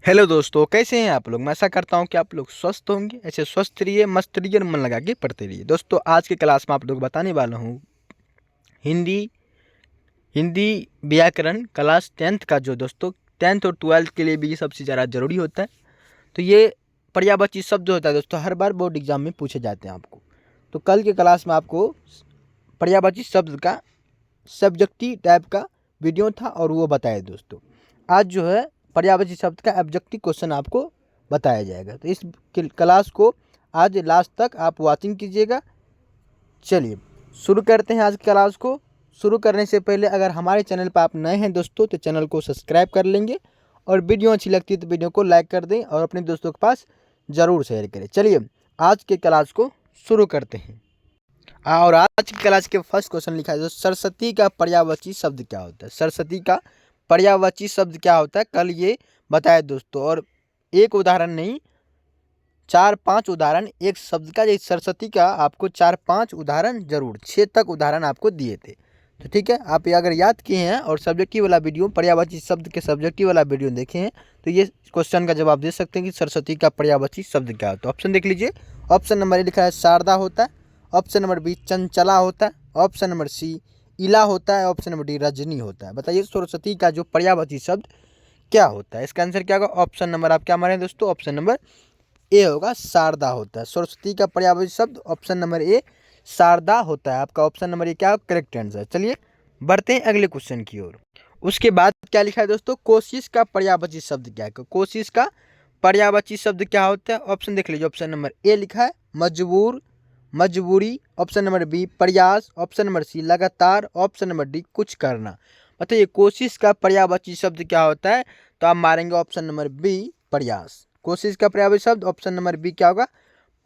Hello दोस्तों, कैसे हैं आप लोग। मैं आशा करता हूं कि आप लोग स्वस्थ होंगे। ऐसे स्वस्थ रहिए, मस्त रहिए और मन लगा के पढ़ते रहिए। दोस्तों, आज के क्लास में आप लोग बताने वाला हूं हिंदी हिंदी व्याकरण क्लास 10th का, जो दोस्तों 10th और 12th के लिए भी ये सबसे ज़्यादा ज़रूरी होता है। तो ये पर्यायवाची शब्द होता है दोस्तों, हर बार बोर्ड एग्जाम में पूछे जाते हैं आपको। तो कल के क्लास में आपको पर्यायवाची शब्द का सब्जेक्टिव टाइप का वीडियो था और वो बताया दोस्तों। आज जो है पर्यायवाची शब्द का ऑब्जेक्टिव क्वेश्चन आपको बताया जाएगा। तो इस क्लास को आज लास्ट तक आप वाचिंग कीजिएगा। चलिए शुरू करते हैं आज की क्लास को। शुरू करने से पहले अगर हमारे चैनल पर आप नए हैं दोस्तों तो चैनल को सब्सक्राइब कर लेंगे, और वीडियो अच्छी लगती है तो वीडियो को लाइक कर दें और अपने दोस्तों के पास ज़रूर शेयर करें। चलिए आज के क्लास को शुरू करते हैं। और आज की क्लास के फर्स्ट क्वेश्चन लिखा है, सरस्वती का पर्यायवाची शब्द क्या होता है। सरस्वती का पर्यायवाची शब्द क्या होता है, कल ये बताया दोस्तों। और एक उदाहरण नहीं, 4-5 उदाहरण एक शब्द का। जैसे सरस्वती का आपको 4-5 उदाहरण जरूर, 6 तक उदाहरण आपको दिए थे। तो ठीक है, आप ये अगर याद किए हैं और सब्जेक्टिव वाला वीडियो, पर्यायवाची शब्द के सब्जेक्टिव वाला वीडियो देखे हैं तो ये क्वेश्चन का जवाब दे सकते हैं कि सरस्वती का पर्यायवाची शब्द क्या होता है। ऑप्शन देख लीजिए। ऑप्शन नंबर ए लिखा है शारदा होता है, ऑप्शन नंबर बी चंचला होता है, ऑप्शन नंबर सी इला होता है, ऑप्शन नंबर डी रजनी होता है। बताइए सरस्वती का जो पर्यायवाची शब्द क्या होता है। इसका आंसर क्या होगा, ऑप्शन नंबर आप क्या मारे दोस्तों, ऑप्शन नंबर ए होगा, शारदा होता है। सरस्वती का पर्यायवाची शब्द ऑप्शन नंबर ए शारदा होता है। आपका ऑप्शन नंबर ए क्या करेक्ट आंसर। चलिए बढ़ते हैं अगले क्वेश्चन की ओर। उसके बाद क्या लिखा है दोस्तों, कोशिश का पर्यायवाची शब्द क्या है। कोशिश का पर्यायवाची शब्द क्या होता है। ऑप्शन देख लीजिए। ऑप्शन नंबर ए लिखा है मजबूर, मजबूरी, ऑप्शन नंबर बी प्रयास, ऑप्शन नंबर सी लगातार, ऑप्शन नंबर डी कुछ करना। बताइए कोशिश का पर्यायवाची शब्द क्या होता है। तो आप मारेंगे ऑप्शन नंबर बी प्रयास। कोशिश का पर्यायवाची शब्द ऑप्शन नंबर बी क्या होगा,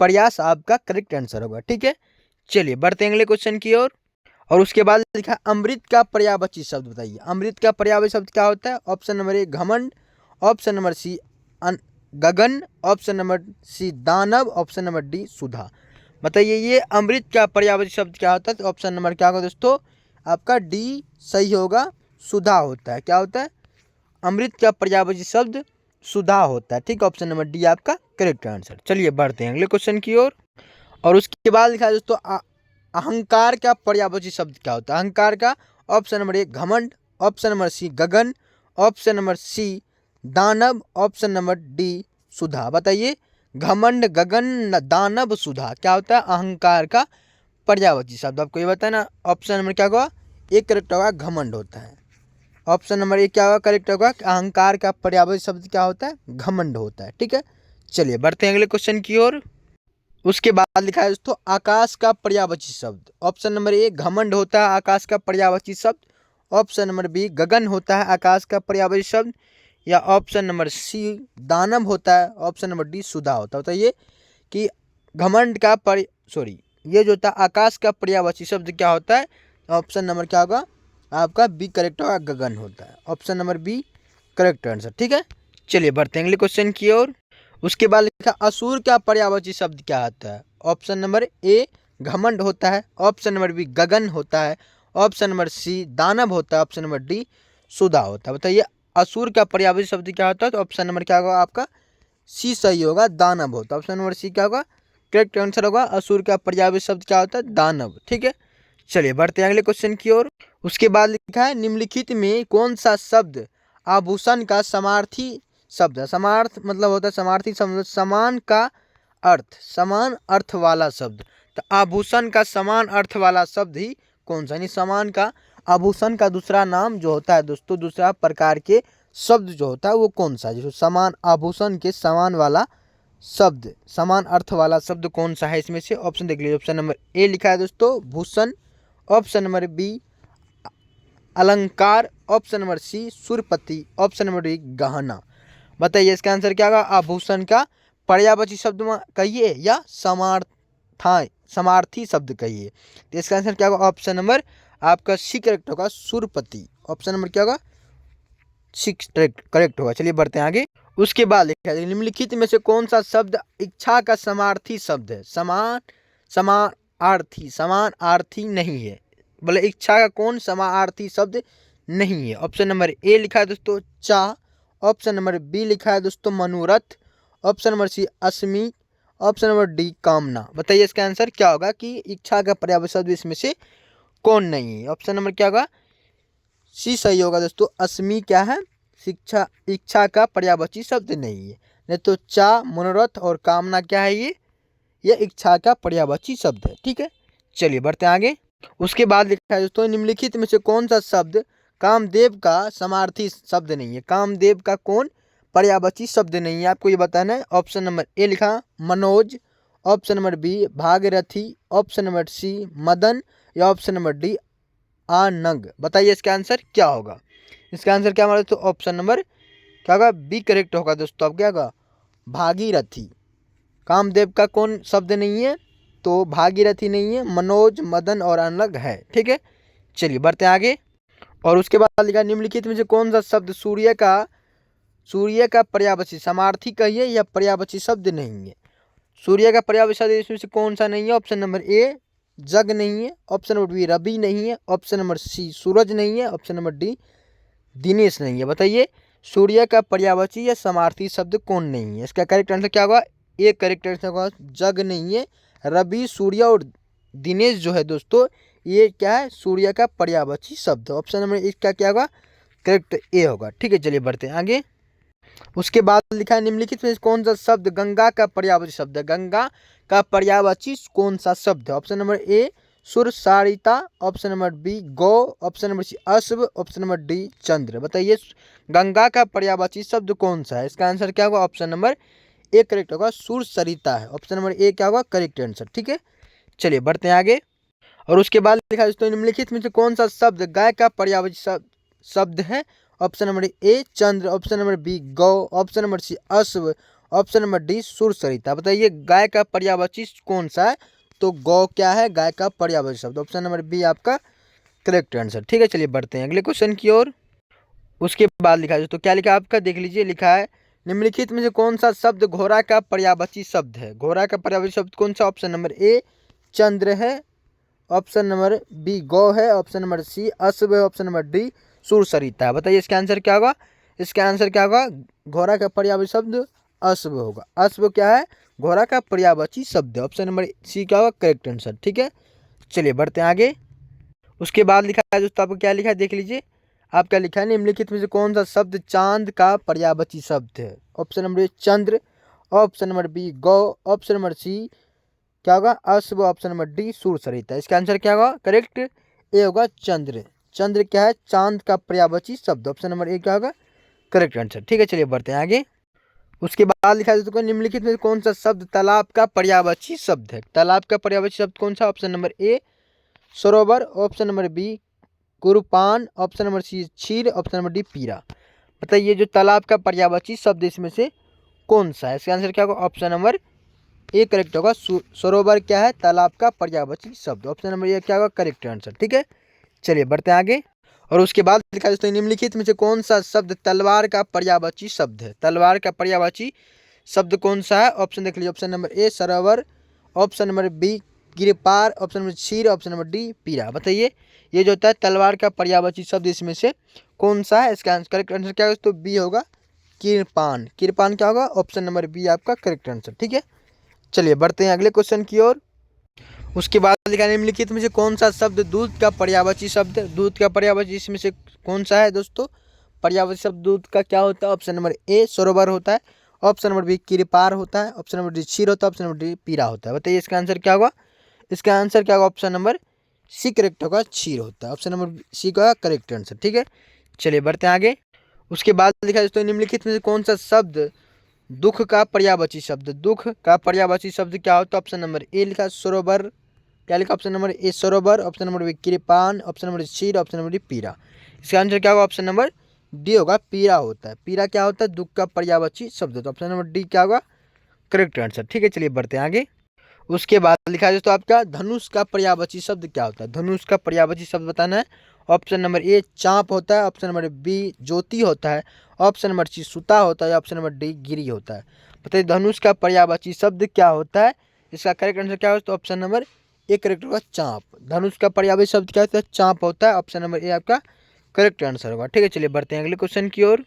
प्रयास आपका करेक्ट आंसर होगा। ठीक है, चलिए बढ़ते हैं अगले क्वेश्चन की ओर। और उसके बाद लिखा अमृत का पर्यायवाची शब्द बताइए। अमृत का पर्यायवाची शब्द क्या होता है। ऑप्शन नंबर ए घमंड, ऑप्शन नंबर सी गगन, ऑप्शन नंबर सी दानव, ऑप्शन नंबर डी सुधा। बताइए ये अमृत का पर्यायवाची शब्द क्या होता है। तो ऑप्शन नंबर क्या होगा दोस्तों, आपका डी सही होगा, सुधा होता है। क्या होता है, अमृत का पर्यायवाची शब्द सुधा होता है। ठीक, ऑप्शन नंबर डी आपका करेक्ट आंसर। चलिए बढ़ते हैं अगले क्वेश्चन की ओर। और उसके बाद लिखा है दोस्तों अहंकार का पर्यायवाची शब्द क्या होता है। अहंकार का ऑप्शन नंबर ए घमंड, ऑप्शन नंबर सी गगन, ऑप्शन नंबर सी दानव, ऑप्शन नंबर डी सुधा। बताइए घमंड, गगन, दानव, सुधा क्या होता है अहंकार का पर्यायवाची शब्द। आपको ये बताना ऑप्शन नंबर क्या होगा, एक करेक्ट होगा घमंड होता है। ऑप्शन नंबर ए क्या होगा करेक्ट होगा, अहंकार का पर्यायवाची शब्द क्या होता है, घमंड होता है। ठीक है, चलिए बढ़ते हैं अगले क्वेश्चन की ओर। उसके बाद लिखा है दोस्तों आकाश का पर्यायवाची शब्द। ऑप्शन नंबर ए घमंड होता है आकाश का पर्यायवाची शब्द, ऑप्शन नंबर बी गगन होता है आकाश का पर्यायवाची शब्द, या ऑप्शन नंबर सी दानव होता है, ऑप्शन नंबर डी सुधा होता है। बताइए कि घमंड का ये जो होता है आकाश का पर्यायवाची शब्द क्या होता है। ऑप्शन नंबर क्या होगा आपका बी करेक्ट होगा, गगन होता है। Option number B correct answer. ठीक है, चलिए बढ़ते हैं अगले क्वेश्चन की ओर। उसके बाद लिखा असुर का पर्यायवाची शब्द क्या आता है। ऑप्शन नंबर ए घमंड होता है, ऑप्शन नंबर बी गगन होता है, ऑप्शन नंबर सी दानव होता है, ऑप्शन नंबर डी सुधा होता है। बताइए असुर का पर्यायवाची शब्द क्या होता है। तो ऑप्शन नंबर क्या होगा आपका सी सही होगा, दानव होता है। ऑप्शन नंबर सी क्या होगा करेक्ट आंसर होगा, असुर का पर्यायवाची शब्द क्या होता है, दानव। ठीक है, चलिए बढ़ते हैं अगले क्वेश्चन की ओर। उसके बाद लिखा है निम्नलिखित में कौन सा शब्द आभूषण का समार्थी शब्द है। समार्थ मतलब होता है समार्थी शब्द, समान का अर्थ, समान अर्थ वाला शब्द। तो आभूषण का समान अर्थ वाला शब्द ही कौन सा, यानी समान का आभूषण का दूसरा नाम जो होता है दोस्तों, दूसरा प्रकार के शब्द जो होता है वो कौन सा है। जो समान आभूषण के समान वाला शब्द, समान अर्थ वाला शब्द कौन सा है इसमें से। ऑप्शन देख लीजिए। ऑप्शन नंबर ए लिखा है दोस्तों भूषण, ऑप्शन नंबर बी अलंकार, ऑप्शन नंबर सी सुरपति, ऑप्शन नंबर डी गहना। बताइए इसका आंसर क्या होगा, आभूषण का पर्यायवाची शब्द कहिए या समार्थी शब्द कहिए। तो इसका आंसर क्या होगा, ऑप्शन नंबर आपका सी करेक्ट होगा, सुरपति। ऑप्शन नंबर क्या होगा, सी करेक्ट होगा। चलिए बढ़ते हैं आगे। उसके बाद लिखा है निम्नलिखित में से कौन सा शब्द इच्छा का समार्थी शब्द है। समानार्थी नहीं है, बोले इच्छा का कौन समार्थी शब्द नहीं है। ऑप्शन नंबर ए लिखा है दोस्तों चाह, ऑप्शन नंबर बी लिखा है दोस्तों मनोरथ, ऑप्शन नंबर सी अश्मि, ऑप्शन नंबर डी कामना। बताइए इसका आंसर क्या होगा कि इच्छा का पर्यायवाची शब्द इसमें से कौन नहीं है। ऑप्शन नंबर क्या होगा, सी सही होगा दोस्तों। अश्मि क्या है, शिक्षा इच्छा का पर्यायवाची शब्द नहीं है। नहीं तो चा, मनोरथ और कामना क्या है, ये इच्छा का पर्यायवाची शब्द है। ठीक है, चलिए बढ़ते हैं आगे। उसके बाद लिखा है दोस्तों निम्नलिखित में से कौन सा शब्द कामदेव का समार्थी शब्द नहीं है। कामदेव का कौन पर्यायवाची शब्द नहीं है, आपको ये बताना है। ऑप्शन नंबर ए लिखा Manoj, option number B Bhagirathi, option number C Madan या ऑप्शन नंबर डी आनंग। बताइए इसका आंसर क्या होगा। इसका आंसर क्या हमारा तो ऑप्शन नंबर क्या होगा, बी करेक्ट होगा दोस्तों। अब क्या होगा, भागीरथी। कामदेव का कौन शब्द नहीं है, तो भागीरथी नहीं है, मनोज, मदन और अनलग है। ठीक है, चलिए बढ़ते हैं आगे। और उसके बाद लिखा निम्नलिखित में से कौन सा शब्द सूर्य का पर्यायवाची समार्थी कहिए या पर्यायवाची शब्द नहीं है। सूर्य का पर्यायवाची शब्द इसमें से कौन सा नहीं है। ऑप्शन नंबर ए जग नहीं है, ऑप्शन नंबर बी रवि नहीं है, ऑप्शन नंबर सी सूरज नहीं है, ऑप्शन नंबर डी दिनेश नहीं है। बताइए सूर्य का पर्यायवाची या समार्थी शब्द कौन नहीं है। इसका करेक्ट आंसर क्या होगा, ए करेक्ट आंसर होगा जग नहीं है। रवि, सूर्य और दिनेश जो है दोस्तों, ये क्या है, सूर्य का पर्यायवाची शब्द। ऑप्शन नंबर इसका क्या होगा, करेक्ट ए होगा। ठीक है, चलिए बढ़ते हैं आगे। उसके बाद लिखा है निम्नलिखित में कौन सा शब्द गंगा का पर्यायवाची शब्द है। गंगा का पर्यायवाची कौन सा शब्द है। ऑप्शन नंबर ए सुरसारिता, ऑप्शन नंबर बी गौ, ऑप्शन नंबर सी अश्व, ऑप्शन नंबर डी चंद्र। बताइए गंगा का पर्यायवाची शब्द कौन सा है। इसका आंसर क्या होगा, ऑप्शन नंबर ए करेक्ट होगा, सुरसरिता है। ऑप्शन नंबर ए क्या होगा, करेक्ट आंसर। ठीक है, चलिए बढ़ते हैं आगे। और उसके बाद लिखा है दोस्तों निम्नलिखित में से कौन सा शब्द गाय का पर्यायवाची शब्द है। ऑप्शन नंबर ए चंद्र, ऑप्शन नंबर बी गौ, ऑप्शन नंबर सी अश्व, ऑप्शन नंबर डी सुरसरिता। बताइए गाय का पर्यायवाची कौन सा है, तो गौ क्या है, गाय का पर्यायवाची शब्द। ऑप्शन नंबर बी आपका करेक्ट आंसर। ठीक है, चलिए बढ़ते हैं अगले क्वेश्चन की ओर। उसके बाद लिखा है दोस्तों क्या लिखा है आपका, देख लीजिए। लिखा है निम्नलिखित में से कौन सा शब्द घोड़ा का पर्यायवाची शब्द है। घोड़ा का पर्यायवाची शब्द कौन सा। ऑप्शन नंबर ए चंद्र है, ऑप्शन नंबर बी गौ है, ऑप्शन नंबर सी अश्व है, ऑप्शन नंबर डी सुरसरिता है। बताइए इसका आंसर क्या होगा। इसका आंसर क्या होगा, घोड़ा का पर्यायवाची शब्द अश्व होगा। अश्व क्या है, घोड़ा का पर्यायवाची शब्द है। ऑप्शन नंबर सी क्या होगा, करेक्ट आंसर। ठीक है, चलिए बढ़ते हैं आगे। उसके बाद लिखा है दोस्तों आपको क्या लिखा है, देख लीजिए। आपका लिखा है निम्नलिखित में से कौन सा शब्द चांद का पर्यायवाची शब्द है। ऑप्शन नंबर ए चंद्र, ऑप्शन नंबर बी गौ, ऑप्शन नंबर सी क्या होगा अश्व, ऑप्शन नंबर डी सुरसरिता। इसका आंसर क्या होगा, करेक्ट ए होगा चंद्र। चंद्र क्या है, चांद का पर्यायवाची शब्द। ऑप्शन नंबर ए क्या होगा, करेक्ट आंसर। ठीक है, चलिए बढ़ते हैं आगे। उसके बाद लिखा है दोस्तों निम्नलिखित में कौन सा शब्द तालाब का पर्यायवाची शब्द है। तालाब का पर्यायवाची शब्द कौन सा। ऑप्शन नंबर ए सरोवर, ऑप्शन नंबर बी कुरुपान, ऑप्शन नंबर सी क्षीर, ऑप्शन नंबर डी पीरा। बताइए जो तालाब का पर्यायवाची शब्द इसमें से कौन सा है। इसका आंसर क्या होगा, ऑप्शन नंबर ए करेक्ट होगा, सरोवर क्या है, तालाब का पर्यायवाची शब्द। ऑप्शन नंबर ए क्या होगा, करेक्ट आंसर। ठीक है, चलिए बढ़ते हैं आगे। और उसके बाद लिखा है दोस्तों निम्नलिखित में से कौन सा शब्द तलवार का पर्यायवाची शब्द है। तलवार का पर्यायवाची शब्द कौन सा है। ऑप्शन देख लीजिए। ऑप्शन नंबर ए सरोवर, ऑप्शन नंबर बी गिरपार, ऑप्शन नंबर क्षीर, ऑप्शन नंबर डी पीरा। बताइए ये जो होता है तलवार का पर्यायवाची शब्द इसमें से कौन सा है। इसका करेक्ट आंसर क्या होगा, तो बी होगा किरपान। किरपान क्या होगा, ऑप्शन नंबर बी आपका करेक्ट आंसर। ठीक है, चलिए बढ़ते हैं अगले क्वेश्चन की ओर। उसके बाद लिखा निम्नलिखित में से कौन सा शब्द दूध का पर्यायवाची शब्द है। दूध का पर्यायवाची इसमें से कौन सा है दोस्तों। पर्यायवाची शब्द दूध का क्या होता है। ऑप्शन नंबर ए सरोवर होता है, ऑप्शन नंबर बी किरपार होता है, ऑप्शन नंबर डी क्षीर होता है, ऑप्शन नंबर डी पीरा होता है। बताइए इसका आंसर क्या होगा। इसका आंसर क्या होगा, ऑप्शन नंबर सी करेक्ट होगा, क्षीर होता है। ऑप्शन नंबर सी का करेक्ट आंसर। ठीक है, चलिए बढ़ते हैं आगे। उसके बाद लिखा है दोस्तों निम्नलिखित में से कौन सा शब्द दुख का पर्यायवाची शब्द। दुख का पर्यायवाची शब्द क्या होता है। ऑप्शन नंबर ए लिखा सरोवर, क्या लिखा ऑप्शन नंबर ए सरोवर, ऑप्शन नंबर बी किरपान, ऑप्शन नंबर क्षीर, ऑप्शन नंबर डी पीरा। इसका आंसर क्या होगा, ऑप्शन नंबर डी होगा, पीरा होता है। पीरा क्या होता है, दुख का पर्यायवाची शब्द। तो ऑप्शन नंबर डी क्या होगा, करेक्ट आंसर। ठीक है, चलिए बढ़ते हैं आगे। उसके बाद लिखा है दोस्तों आपका धनुष का पर्यायवाची शब्द क्या होता है। धनुष का पर्यायवाची शब्द बताना है। ऑप्शन नंबर ए चाँप होता है, ऑप्शन नंबर बी ज्योति होता है, ऑप्शन नंबर सी सुता होता है, ऑप्शन नंबर डी गिरी होता है। बताइए धनुष का पर्यायवाची शब्द क्या होता है। इसका करेक्ट आंसर क्या होगा, तो ऑप्शन नंबर ए करेक्ट होगा, चाँप। धनुष का पर्यायवाची शब्द क्या होता है, चाँप होता है। ऑप्शन नंबर ए आपका करेक्ट आंसर होगा। ठीक है, चलिए बढ़ते हैं अगले क्वेश्चन की ओर।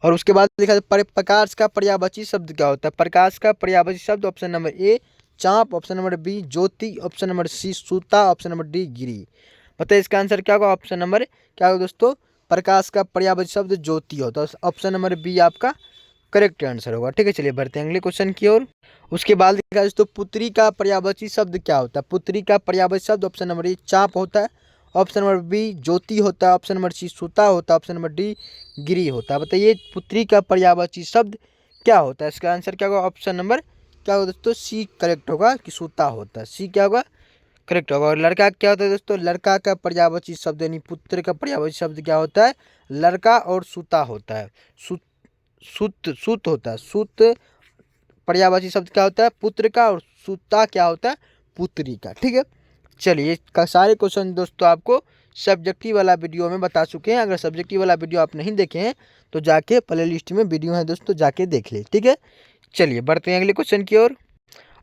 और उसके बाद लिखा है प्रकाश का पर्यायवाची शब्द क्या होता है। प्रकाश का पर्यायवाची शब्द ऑप्शन नंबर ए चाँप, ऑप्शन नंबर बी ज्योति, ऑप्शन नंबर सी सूता, ऑप्शन नंबर डी गिरी। बताइए इसका आंसर क्या होगा। ऑप्शन नंबर क्या होगा दोस्तों, प्रकाश का पर्यायवाची शब्द ज्योति होता है। ऑप्शन नंबर बी आपका करेक्ट आंसर होगा। ठीक है, चलिए बढ़ते हैं अगले क्वेश्चन की ओर। उसके बाद लिखा है दोस्तों पुत्री का पर्यायवाची शब्द क्या होता है। पुत्री का पर्यायवाची शब्द ऑप्शन नंबर ए चाँप होता है, ऑप्शन नंबर बी ज्योति होता है, ऑप्शन नंबर सी सूता होता है, ऑप्शन नंबर डी गिरी होता है। बताइए पुत्री का पर्यायवाची शब्द क्या होता है। इसका आंसर क्या होगा। ऑप्शन नंबर क्या होगा दोस्तों, सी करेक्ट होगा कि सूता होता है। सी क्या होगा, करेक्ट होगा। और लड़का क्या होता है दोस्तों, लड़का का पर्यायवाची शब्द यानी पुत्र का पर्यायवाची शब्द क्या होता है, लड़का और सूता होता है। सूत होता है। सूत पर्यायवाची शब्द क्या होता है, पुत्र का, और सूता क्या होता है, पुत्री का। ठीक है, चलिए का सारे क्वेश्चन दोस्तों आपको सब्जेक्टिव वाला वीडियो में बता चुके हैं। अगर सब्जेक्टिव वाला वीडियो आप नहीं देखे हैं तो जाके प्ले लिस्ट में वीडियो है दोस्तों, जाके देख ले। ठीक है, चलिए बढ़ते हैं अगले क्वेश्चन की ओर।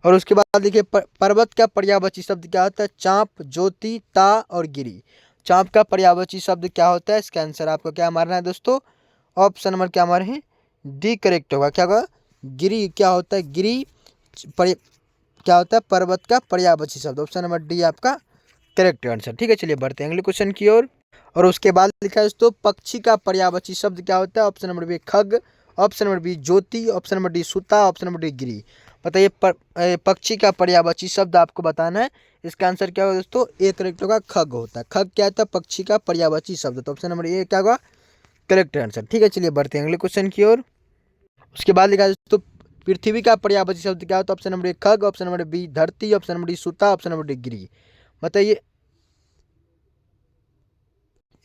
और उसके बाद देखिए पर्वत का पर्यायवाची शब्द क्या होता है। चाँप, ज्योति, ता और गिरी। चाँप का पर्यायवाची शब्द क्या होता है। इसका आंसर आपको क्या मारना है दोस्तों, ऑप्शन नंबर क्या मारे हैं, डी करेक्ट होगा। क्या होगा, गिरी क्या होता है, गिरी क्या होता है, पर्वत का पर्यायवाची शब्द। ऑप्शन नंबर डी आपका करेक्ट आंसर। ठीक है, चलिए बढ़ते हैं अगले क्वेश्चन की ओर। और उसके बाद लिखा है दोस्तों पक्षी का पर्यायवाची शब्द क्या होता है। ऑप्शन नंबर बी खग, ऑप्शन नंबर बी ज्योति, ऑप्शन नंबर डी सूता, ऑप्शन नंबर डी गिरी। बताइए पक्षी का पर्यायवाची शब्द आपको बताना है। इसका आंसर क्या होगा दोस्तों, ए करेक्ट होगा, खग होता है। खग क्या होता है, पक्षी का पर्यायवाची शब्द। तो ऑप्शन नंबर ए क्या होगा, करेक्ट आंसर। ठीक है, चलिए बढ़ते हैं अगले क्वेश्चन की ओर। उसके बाद लिखा है दोस्तों पृथ्वी का पर्यायवाची शब्द क्या होता है। ऑप्शन नंबर ए खग, ऑप्शन नंबर बी धरती, ऑप्शन नंबर डी सूता, ऑप्शन नंबर डी गिरी। बताइए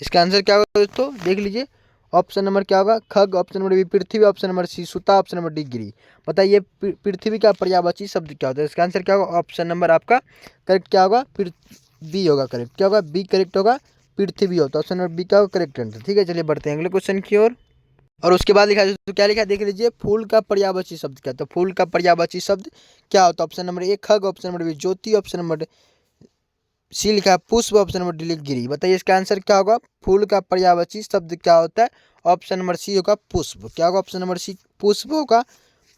इसका आंसर क्या होगा दोस्तों, देख लीजिए। ऑप्शन नंबर क्या होगा, खग, ऑप्शन नंबर बी पृथ्वी, ऑप्शन नंबर सी सूता, ऑप्शन नंबर डी गिरी। बताइए पृथ्वी का पर्यायवाची शब्द क्या होता है। इसका आंसर क्या होगा, ऑप्शन नंबर आपका करेक्ट क्या होगा, बी होगा करेक्ट। क्या होगा, बी करेक्ट होगा, पृथ्वी होता है। ऑप्शन नंबर बी का होगा करेक्ट आंसर। ठीक है, चलिए बढ़ते हैं अगले क्वेश्चन की ओर। और उसके बाद लिखा है तो क्या लिखा है देख लीजिए। फूल का पर्यायवाची शब्द क्या होता है। फूल का पर्यायवाची शब्द क्या होता है। ऑप्शन नंबर ए खग, ऑप्शन नंबर बी ज्योति, ऑप्शन नंबर सी लिखा है पुष्प, ऑप्शन नंबर डी गिरी। बताइए इसका आंसर क्या होगा, फूल का पर्यायवाची शब्द क्या होता है। ऑप्शन नंबर सी होगा पुष्प। क्या होगा, ऑप्शन नंबर सी पुष्प होगा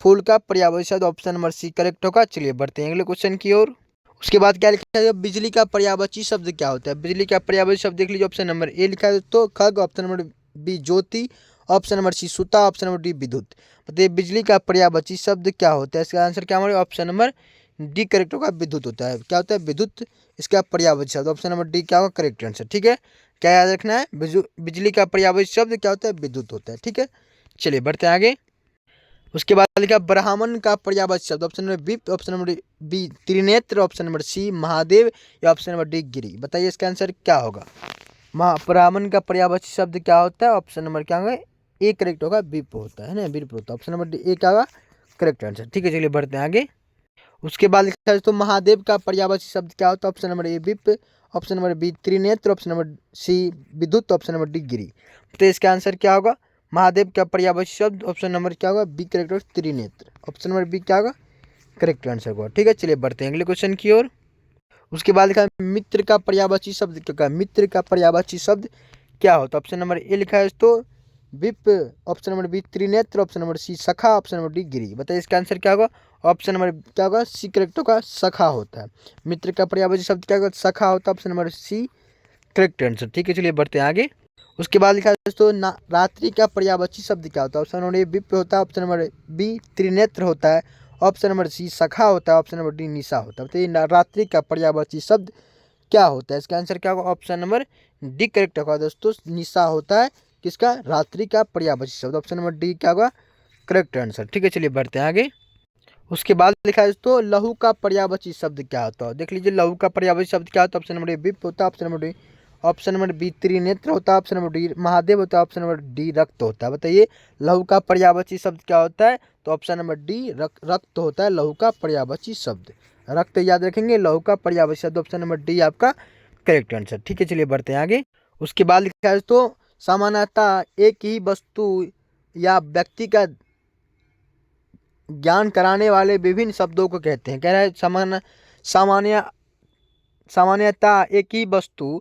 फूल का पर्यायवाची शब्द। ऑप्शन नंबर सी करेक्ट होगा। चलिए बढ़ते हैं अगले क्वेश्चन की ओर। उसके बाद क्या लिखा है, बिजली का पर्यायवाची शब्द क्या होता है। बिजली का पर्यायवाची शब्द देख लीजिए। ऑप्शन नंबर ए लिखा है तो खग, ऑप्शन नंबर बी ज्योति, ऑप्शन नंबर सी सूता, ऑप्शन नंबर डी विद्युत। बताइए बिजली का पर्यायवाची शब्द क्या होता है। इसका आंसर क्या हमारे ऑप्शन नंबर डी करेक्ट होगा, विद्युत होता है। क्या होता है, विद्युत इसका पर्यायवाची शब्द। ऑप्शन नंबर डी क्या होगा, करेक्ट आंसर। ठीक है, क्या याद रखना है, बिजली का पर्यायवाची शब्द क्या होता है, विद्युत होता है। ठीक है, चलिए बढ़ते हैं आगे। उसके बाद लिखा ब्राह्मण का पर्यायवाची शब्द। Option number B, option number B त्रिनेत्र, ऑप्शन नंबर सी महादेव, या ऑप्शन नंबर डी गिरी। बताइए इसका आंसर क्या होगा। ब्राह्मण का पर्यायवाची शब्द क्या होता है। ऑप्शन नंबर क्या होगा, ए करेक्ट होगा, विप होता है ना, विप होता है। ऑप्शन नंबर डी ए क्या होगा, करेक्ट आंसर। ठीक है, चलिए बढ़ते हैं आगे। उसके बाद लिखा है तो महादेव का पर्यायवाची शब्द क्या होता है। ऑप्शन नंबर ए विप, ऑप्शन नंबर बी त्रिनेत्र, ऑप्शन नंबर सी विद्युत, ऑप्शन नंबर डी गिरी। तो इसका आंसर क्या होगा, महादेव का पर्यायवाची शब्द ऑप्शन नंबर क्या होगा, बी करेक्ट होगा, त्रिनेत्र। ऑप्शन नंबर बी क्या होगा, करेक्ट आंसर होगा। ठीक है, चलिए बढ़ते हैं अगले क्वेश्चन की ओर। उसके बाद लिखा है मित्र का पर्यायवाची शब्द क्या है। मित्र का पर्यायवाची शब्द क्या होता है। ऑप्शन नंबर ए लिखा है तो विप, ऑप्शन नंबर बी त्रिनेत्र, ऑप्शन नंबर सी सखा, ऑप्शन नंबर डी गिरी। बताइए इसका आंसर क्या होगा। ऑप्शन नंबर क्या होगा, सी करेक्ट होगा, सखा होता है। मित्र का पर्यायवाची शब्द क्या होगा, सखा होता है। Option number C correct answer. ठीक है, चलिए बढ़ते हैं आगे। उसके बाद लिखा है दोस्तों रात्रि का पर्यायवाची शब्द क्या होता है। ऑप्शन नंबर ए विप होता है, ऑप्शन नंबर बी त्रिनेत्र होता है, ऑप्शन नंबर सी सखा होता है, ऑप्शन नंबर डी निशा होता है। बताइए रात्रि का पर्यायवाची शब्द क्या होता है। इसका आंसर क्या होगा, ऑप्शन नंबर डी करेक्ट होगा दोस्तों, निशा होता है किसका, रात्रि का पर्यायवाची शब्द। ऑप्शन नंबर डी क्या होगा, करेक्ट आंसर। ठीक है, चलिए बढ़ते हैं आगे। उसके बाद लिखा है दोस्तों लहू का पर्यायवाची शब्द क्या होता है। देख लीजिए लहू का पर्यायवाची शब्द क्या होता है। ऑप्शन नंबर ए विप होता है, option number D, option number B त्रिनेत्र होता है, ऑप्शन नंबर डी महादेव होता है, ऑप्शन नंबर डी रक्त होता है। बताइए लहू का पर्यायवाची शब्द क्या होता है। तो ऑप्शन नंबर डी रक्त होता है लहू का पर्यायवाची शब्द। रक्त याद रखेंगे, लहू का पर्यायवाची शब्द ऑप्शन नंबर डी आपका करेक्ट आंसर। ठीक है, चलिए बढ़ते हैं आगे। उसके बाद लिखा है तो सामान्यतः एक ही वस्तु या व्यक्ति का ज्ञान कराने वाले विभिन्न शब्दों को कहते हैं। कह रहा है सामान्यतः एक ही वस्तु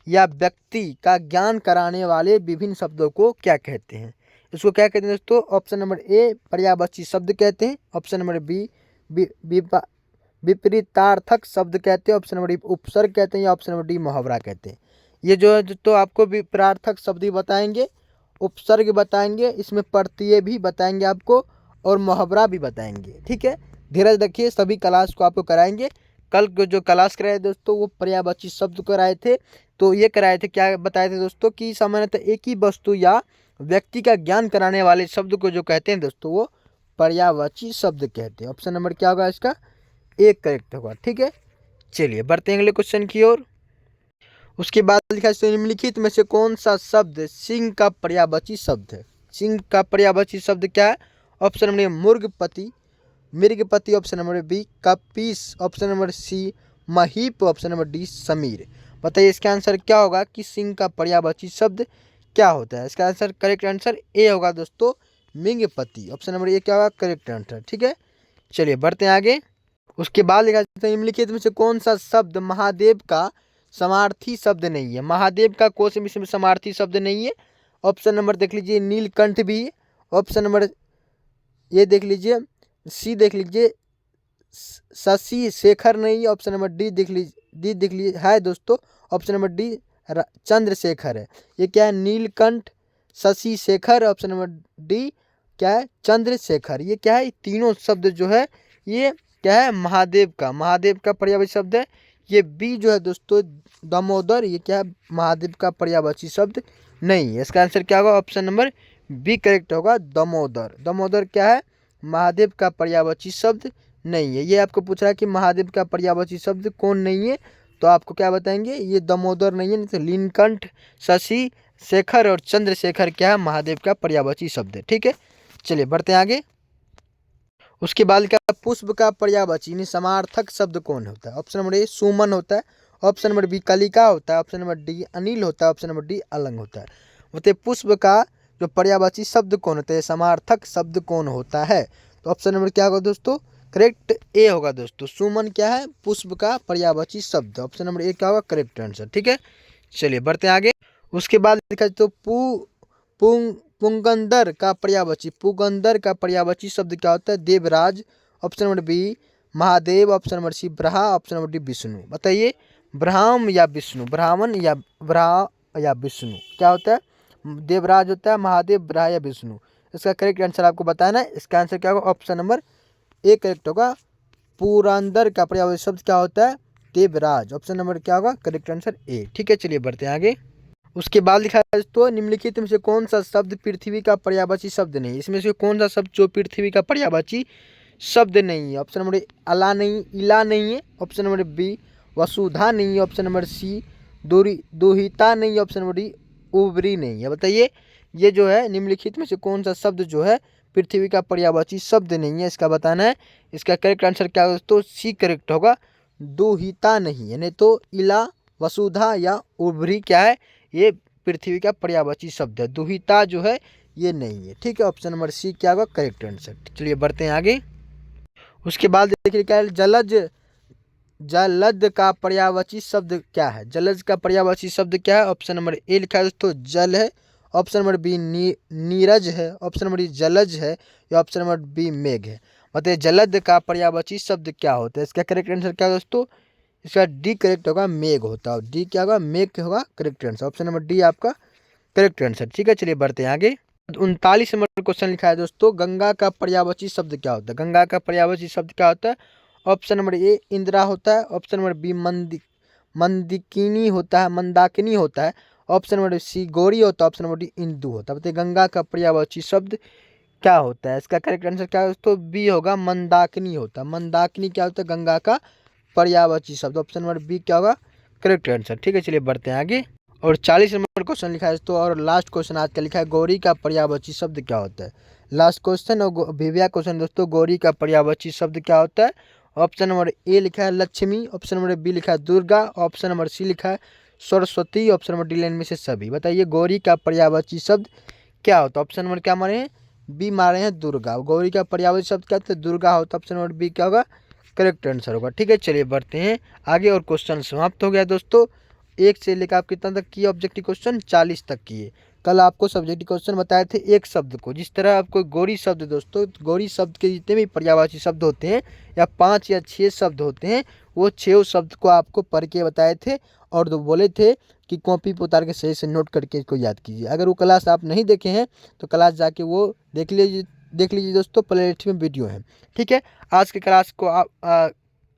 या व्यक्ति का ज्ञान कराने वाले विभिन्न शब्दों को क्या कहते हैं। इसको क्या कहते हैं दोस्तों? ऑप्शन नंबर ए पर्यायवाची शब्द कहते हैं, ऑप्शन नंबर बी विपरीतार्थक शब्द कहते हैं, ऑप्शन नंबर डी उपसर्ग कहते हैं, या ऑप्शन नंबर डी मुहावरा कहते हैं। ये जो है तो आपको विपरीतार्थक शब्द ही बताएंगे, उपसर्ग बताएंगे, इसमें प्रत्यय भी बताएंगे आपको, और मुहावरा भी बताएंगे। ठीक है, धीरज रखिए, सभी क्लास को आपको कराएंगे। कल जो क्लास कराए दोस्तों वो पर्यायवाची शब्द कराए थे। तो ये कराए थे, क्या बताए थे दोस्तों कि सामान्यतः एक ही वस्तु या व्यक्ति का ज्ञान कराने वाले शब्द को जो कहते हैं दोस्तों वो पर्यायवाची शब्द कहते हैं। ऑप्शन नंबर क्या होगा इसका? एक करेक्ट होगा। ठीक है, चलिए बढ़ते हैं अगले क्वेश्चन की ओर। उसके बाद लिखा है निम्नलिखित में से कौन सा शब्द सिंह का पर्यायवाची शब्द है? सिंह का पर्यायवाची शब्द क्या है? ऑप्शन नंबर ए मुर्गपति, मृगपति, ऑप्शन नंबर बी कपीस, ऑप्शन नंबर सी महीप, ऑप्शन नंबर डी समीर। बताइए इसका आंसर क्या होगा कि सिंह का पर्यायवाची शब्द क्या होता है? इसका आंसर करेक्ट आंसर ए होगा दोस्तों, मृगपति। ऑप्शन नंबर ए क्या होगा? Correct answer. ठीक है, चलिए बढ़ते हैं आगे। उसके बाद लिखा जाता है निम्नलिखित में से कौन सा शब्द महादेव का समार्थी शब्द नहीं है? महादेव का कौन से में समार्थी शब्द नहीं है? ऑप्शन नंबर देख लीजिए नीलकंठ भी है, ऑप्शन नंबर ये देख लीजिए सी देख लीजिए शशि शेखर नहीं है, ऑप्शन नंबर डी देख लीजिए है दोस्तों, ऑप्शन नंबर डी चंद्रशेखर है। ये क्या है? Neelkanth, Shashi Shekhar, option number D क्या है? चंद्रशेखर। ये क्या है? तीनों शब्द जो है ये क्या है? महादेव का पर्यायवाची शब्द है। ये बी जो है दोस्तों दामोदर, ये क्या है? महादेव का पर्यायवाची शब्द नहीं है। इसका आंसर क्या होगा? ऑप्शन नंबर बी करेक्ट होगा, दामोदर। दामोदर क्या है? महादेव का पर्यायवाची शब्द नहीं है। ये आपको पूछ रहा है कि महादेव का पर्यायवाची शब्द कौन नहीं है, तो आपको क्या बताएंगे? ये दामोदर नहीं है, नहीं तो नीलकंठ, शशि शेखर और चंद्रशेखर क्या है? महादेव का पर्यायवाची शब्द है। ठीक है, चलिए बढ़ते हैं आगे। उसके बाद क्या? पुष्प का पर्यायवाची यानी समार्थक शब्द कौन होता है? ऑप्शन नंबर ए सुमन होता है, ऑप्शन नंबर बी कलिका होता है, ऑप्शन नंबर डी अनिल होता है, ऑप्शन नंबर डी अलंग होता है। बताइए पुष्प का जो पर्यायवाची शब्द कौन होता है, समार्थक शब्द कौन होता है? तो ऑप्शन नंबर क्या होगा दोस्तों? करेक्ट ए होगा दोस्तों, सुमन क्या है? पुष्प का पर्यायवाची शब्द। ऑप्शन नंबर ए क्या होगा? Correct answer. ठीक है, चलिए बढ़ते हैं आगे। उसके बाद लिखा तो पुंगंदर का पर्यायवाची शब्द क्या होता है? देवराज, option number B Mahadev, option number C Brahma, option number D Vishnu. बताइए ब्राह्म या विष्णु, ब्राह्मण या ब्रहा या विष्णु क्या होता है? देवराज होता है, महादेव, ब्रहा या विष्णु। इसका करेक्ट आंसर आपको बताना है। इसका आंसर क्या होगा? ऑप्शन नंबर ए करेक्ट होगा, पुरंदर का पर्यायवाची शब्द क्या होता है? देवराज। ऑप्शन नंबर क्या होगा? Correct answer A. ठीक है, चलिए बढ़ते हैं आगे। उसके बाद लिखा है तो निम्नलिखित में से कौन सा शब्द पृथ्वी का पर्यायवाची शब्द नहीं है? इसमें से कौन सा शब्द जो पृथ्वी का पर्यायवाची शब्द नहीं है? ऑप्शन नंबर अला नहीं, इला नहीं है, ऑप्शन नंबर बी वसुधा नहीं है, ऑप्शन नंबर सी दुहिता नहीं है, ऑप्शन नंबर डी उबरी नहीं है। बताइए ये जो है निम्नलिखित में से कौन सा शब्द जो है पृथ्वी का पर्यायवाची शब्द नहीं है, इसका बताना है। इसका करेक्ट आंसर क्या होगा? तो सी करेक्ट होगा, दुहिता नहीं है, नहीं तो इला, वसुधा या उबरी क्या है? ये पृथ्वी का पर्यायवाची शब्द है। दुहिता जो है ये नहीं है। ठीक है, ऑप्शन नंबर सी क्या होगा? Correct answer. चलिए बढ़ते हैं आगे। उसके बाद देखिए क्या है? जलद का पर्यायवाची शब्द क्या है? जलद का पर्यायवाची शब्द क्या है? ऑप्शन नंबर ए लिखा है दोस्तों जल है, ऑप्शन नंबर बी नीरज है, ऑप्शन नंबर डी जलज है, या ऑप्शन नंबर बी मेघ है। बताइए जलद का पर्यायवाची शब्द क्या होता है? इसका करेक्ट आंसर क्या है दोस्तों? इसका डी करेक्ट होगा, मेघ होता है। डी क्या होगा? मेघ होगा correct answer. Option number D आपका करेक्ट आंसर। ठीक है, चलिए बढ़ते हैं आगे। 39 नंबर क्वेश्चन लिखा है दोस्तों, गंगा का पर्यायवाची शब्द क्या होता है? गंगा का पर्यायवाची शब्द क्या होता है? ऑप्शन नंबर ए इंदिरा होता है, ऑप्शन नंबर बी मंदाकिनी होता है, ऑप्शन नंबर सी गौरी होता है, ऑप्शन नंबर डी इंदु होता है। बताइए गंगा का पर्यायवाची शब्द क्या होता है? इसका करेक्ट आंसर क्या है दोस्तों? बी होगा, मंदाकिनी होता है। मंदाकिनी क्या होता है? गंगा का पर्यायवाची शब्द। ऑप्शन नंबर बी क्या होगा? Correct answer. ठीक है, चलिए बढ़ते हैं आगे। और 40 नंबर क्वेश्चन लिखा है तो, और लास्ट क्वेश्चन आज का लिखा है, गौरी का पर्यायवाची शब्द क्या होता है? लास्ट क्वेश्चन और विव्या क्वेश्चन दोस्तों, गौरी का पर्यायवाची शब्द क्या होता है? ऑप्शन नंबर ए लिखा है लक्ष्मी, ऑप्शन नंबर बी लिखा है दुर्गा, ऑप्शन नंबर सी लिखा है Saraswati, option number D line में से सभी। बताइए गौरी का पर्यायवाची शब्द क्या होता है? ऑप्शन नंबर क्या मारे हैं? बी मारे हैं दुर्गा। गौरी का पर्यायवाची शब्द क्या होता है? दुर्गा होता है। ऑप्शन नंबर बी क्या होगा? करेक्ट आंसर होगा। ठीक है, चलिए बढ़ते हैं आगे। और क्वेश्चन समाप्त हो गया दोस्तों। 1 से लेकर आप कितना तक किए ऑब्जेक्टिव क्वेश्चन? 40 तक किए। कल आपको सब्जेक्टिव क्वेश्चन बताए थे एक शब्द को, जिस तरह आपको गौरी शब्द दोस्तों, गौरी शब्द के जितने भी पर्यायवाची शब्द होते हैं या 5 या 6 शब्द होते हैं, वो 6 शब्द को आपको पढ़ के बताए थे और तो बोले थे कि कॉपी पर उतार के सही से नोट करके इसको याद कीजिए। अगर वो क्लास आप नहीं देखे हैं तो क्लास जाके वो देख लीजिए दोस्तों, प्लेलिस्ट में वीडियो है। ठीक है, आज की क्लास को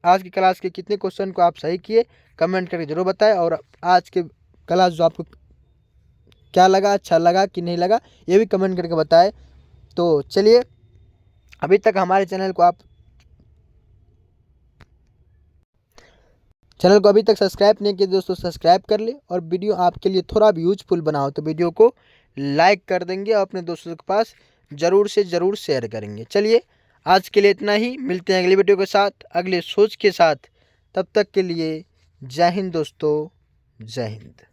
आज की क्लास के कितने क्वेश्चन को आप सही किए कमेंट करके जरूर बताएं, और आज के क्लास जो आपको क्या लगा, अच्छा लगा कि नहीं लगा, ये भी कमेंट करके बताएं। तो चलिए, अभी तक हमारे चैनल को अभी तक सब्सक्राइब नहीं किया दोस्तों, सब्सक्राइब कर ले, और वीडियो आपके लिए थोड़ा भी यूजफुल बनाओ तो वीडियो को लाइक कर देंगे और अपने दोस्तों के पास ज़रूर से ज़रूर शेयर करेंगे। चलिए, आज के लिए इतना ही, मिलते हैं अगली वीडियो के साथ, अगले सोच के साथ। तब तक के लिए जय हिंद दोस्तों, जय हिंद।